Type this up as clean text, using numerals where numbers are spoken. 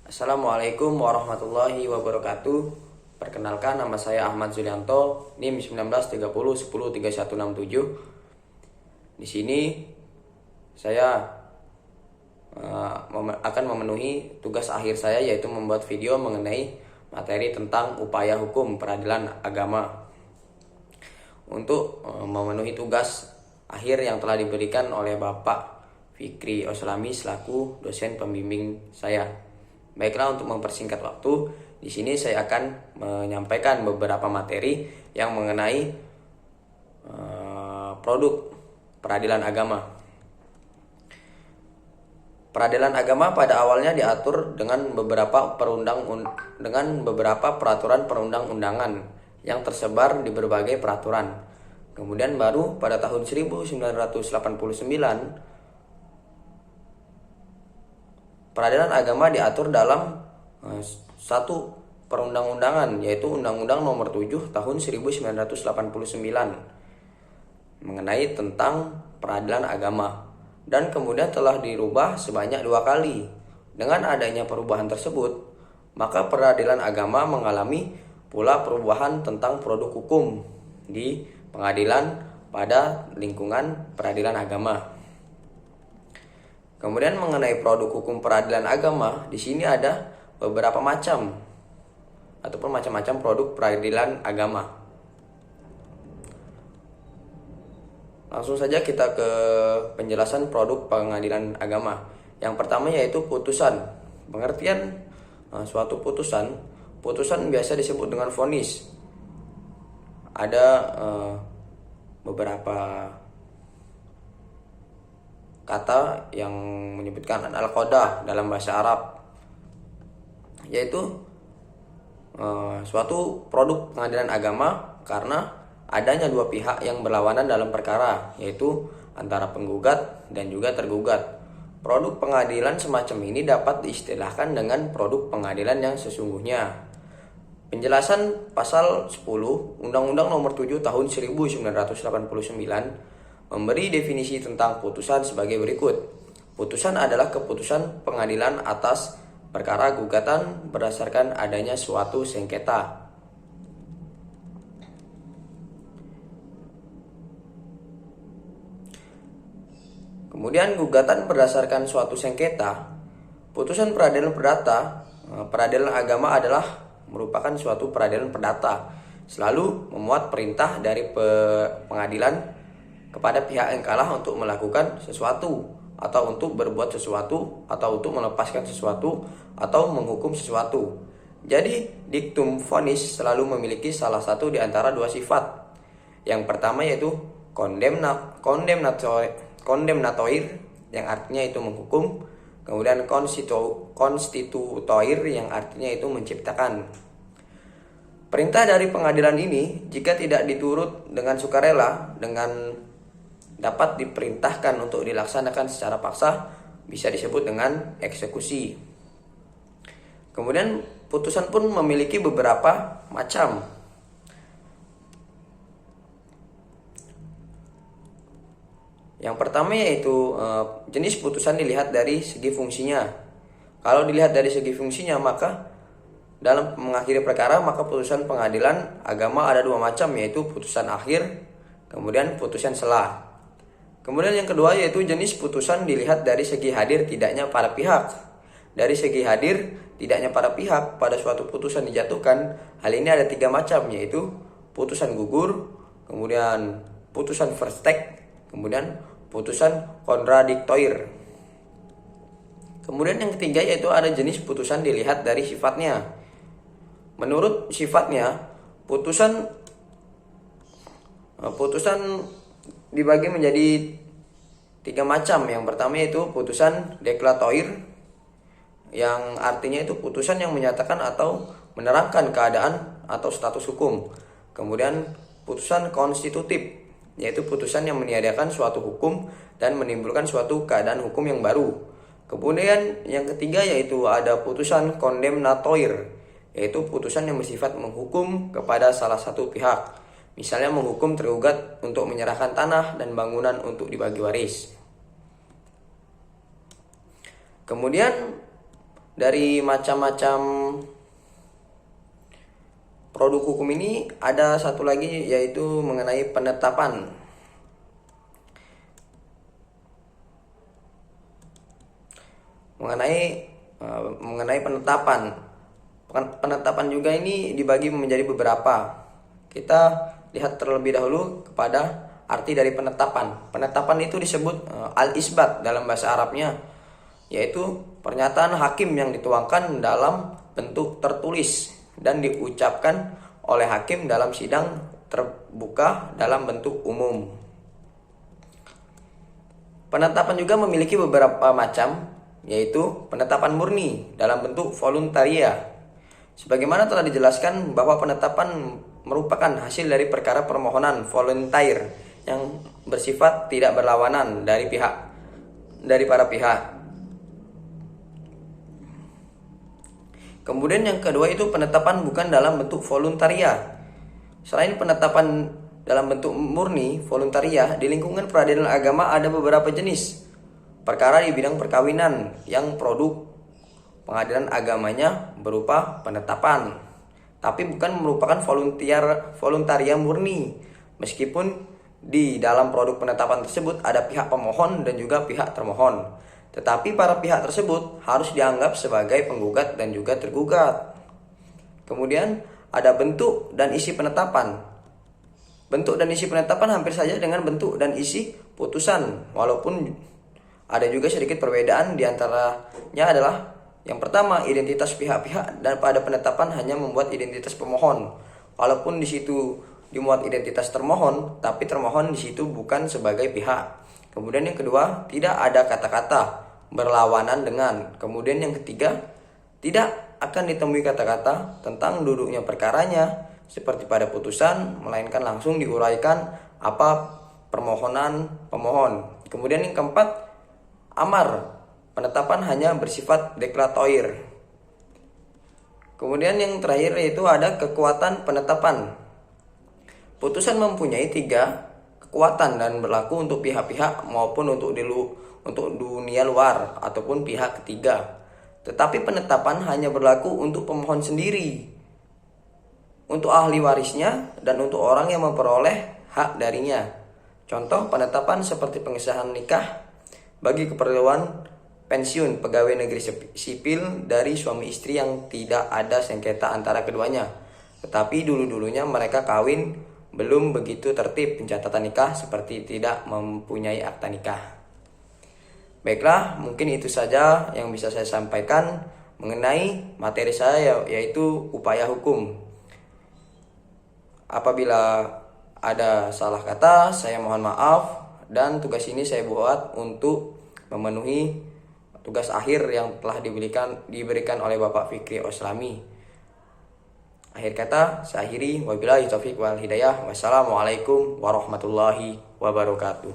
Assalamualaikum warahmatullahi wabarakatuh. Perkenalkan, nama saya Ahmad Zulianto, NIM 1930103167. Di sini saya akan memenuhi tugas akhir saya, yaitu membuat video mengenai materi tentang upaya hukum peradilan agama. Untuk memenuhi tugas akhir yang telah diberikan oleh Bapak Fikri Oslami selaku dosen pembimbing saya. Baiklah, untuk mempersingkat waktu, di sini saya akan menyampaikan beberapa materi yang mengenai produk peradilan agama. Peradilan agama pada awalnya diatur dengan beberapa peraturan perundang-undangan yang tersebar di berbagai peraturan. Kemudian baru pada tahun 1989 peradilan agama diatur dalam satu perundang-undangan, yaitu Undang-Undang Nomor 7 Tahun 1989 mengenai tentang peradilan agama, dan kemudian telah dirubah sebanyak 2 kali. Dengan adanya perubahan tersebut, maka peradilan agama mengalami pula perubahan tentang produk hukum di pengadilan pada lingkungan peradilan agama. Kemudian mengenai produk hukum peradilan agama, di sini ada beberapa macam ataupun macam-macam produk peradilan agama. Langsung saja kita ke penjelasan produk pengadilan agama. Yang pertama yaitu putusan. Pengertian suatu putusan biasa disebut dengan vonis. Ada beberapa kata yang menyebutkan al-qadah dalam bahasa Arab, yaitu suatu produk pengadilan agama karena adanya dua pihak yang berlawanan dalam perkara, yaitu antara penggugat dan juga tergugat. Produk pengadilan semacam ini dapat diistilahkan dengan produk pengadilan yang sesungguhnya. Penjelasan pasal 10 Undang-Undang Nomor 7 Tahun 1989 memberi definisi tentang putusan sebagai berikut. Putusan adalah keputusan pengadilan atas perkara gugatan berdasarkan adanya suatu sengketa. Kemudian gugatan berdasarkan suatu sengketa. Putusan peradilan perdata, peradilan agama adalah merupakan suatu peradilan perdata, selalu memuat perintah dari pengadilan kepada pihak yang kalah untuk melakukan sesuatu, atau untuk berbuat sesuatu, atau untuk melepaskan sesuatu, atau menghukum sesuatu. Jadi, diktum vonis selalu memiliki salah satu di antara dua sifat. Yang pertama yaitu kondemnatoir, yang artinya itu menghukum. Kemudian konstitutoir, yang artinya itu menciptakan. Perintah dari pengadilan ini jika tidak diturut dengan sukarela dapat diperintahkan untuk dilaksanakan secara paksa, bisa disebut dengan eksekusi. Kemudian putusan pun memiliki beberapa macam. Yang pertama yaitu jenis putusan dilihat dari segi fungsinya. Kalau dilihat dari segi fungsinya, maka dalam mengakhiri perkara, maka putusan pengadilan agama ada dua macam, yaitu putusan akhir, kemudian putusan sela. Kemudian yang kedua yaitu jenis putusan dilihat dari segi hadir tidaknya para pihak. Dari segi hadir tidaknya para pihak pada suatu putusan dijatuhkan, hal ini ada 3 macam, yaitu putusan gugur, kemudian putusan verstek, kemudian putusan kontradiktoir. Kemudian yang ketiga yaitu ada jenis putusan dilihat dari sifatnya. Menurut sifatnya, putusan dibagi menjadi 3 macam. Yang pertama yaitu putusan deklaratoir, yang artinya itu putusan yang menyatakan atau menerangkan keadaan atau status hukum. Kemudian putusan konstitutif, yaitu putusan yang meniadakan suatu hukum dan menimbulkan suatu keadaan hukum yang baru. Kemudian yang ketiga yaitu ada putusan kondemnatoir, yaitu putusan yang bersifat menghukum kepada salah satu pihak. Misalnya menghukum tergugat untuk menyerahkan tanah dan bangunan untuk dibagi waris. Kemudian dari macam-macam produk hukum ini ada satu lagi, yaitu mengenai penetapan. Mengenai penetapan. Penetapan juga ini dibagi menjadi beberapa. Kita lihat terlebih dahulu kepada arti dari penetapan. Penetapan itu disebut al-isbat dalam bahasa Arabnya, yaitu pernyataan hakim yang dituangkan dalam bentuk tertulis dan diucapkan oleh hakim dalam sidang terbuka dalam bentuk umum. Penetapan juga memiliki beberapa macam, yaitu penetapan murni dalam bentuk voluntaria. Sebagaimana telah dijelaskan bahwa penetapan merupakan hasil dari perkara permohonan voluntair yang bersifat tidak berlawanan dari para pihak. Kemudian yang kedua itu penetapan bukan dalam bentuk voluntaria. Selain penetapan dalam bentuk murni voluntaria, di lingkungan peradilan agama ada beberapa jenis perkara di bidang perkawinan yang produk pengadilan agamanya berupa penetapan, tapi bukan merupakan voluntaria murni. Meskipun di dalam produk penetapan tersebut ada pihak pemohon dan juga pihak termohon, tetapi para pihak tersebut harus dianggap sebagai penggugat dan juga tergugat. Kemudian ada bentuk dan isi penetapan. Bentuk dan isi penetapan hampir saja dengan bentuk dan isi putusan, walaupun ada juga sedikit perbedaan. Di antaranya adalah yang pertama, identitas pihak-pihak, dan pada penetapan hanya membuat identitas pemohon, walaupun di situ dimuat identitas termohon, tapi termohon di situ bukan sebagai pihak. Kemudian yang kedua, tidak ada kata-kata berlawanan dengan. Kemudian yang ketiga, tidak akan ditemui kata-kata tentang duduknya perkaranya seperti pada putusan, melainkan langsung diuraikan apa permohonan pemohon. Kemudian yang keempat, amar. Penetapan hanya bersifat deklaratoir. Kemudian yang terakhir yaitu ada kekuatan penetapan. Putusan mempunyai 3 kekuatan dan berlaku untuk pihak-pihak maupun untuk dunia luar ataupun pihak ketiga. Tetapi penetapan hanya berlaku untuk pemohon sendiri, untuk ahli warisnya, dan untuk orang yang memperoleh hak darinya. Contoh penetapan seperti pengesahan nikah bagi keperluan pensiun pegawai negeri sipil dari suami istri yang tidak ada sengketa antara keduanya, tetapi dulu-dulunya mereka kawin belum begitu tertib pencatatan nikah seperti tidak mempunyai akta nikah. Baiklah, mungkin itu saja yang bisa saya sampaikan mengenai materi saya, yaitu upaya hukum. Apabila ada salah kata, saya mohon maaf, dan tugas ini saya buat untuk memenuhi tugas akhir yang telah diberikan oleh Bapak Fikri Oslami. Akhir kata, saya akhiri. Wabillahi taufiq wal hidayah. Wassalamualaikum warahmatullahi wabarakatuh.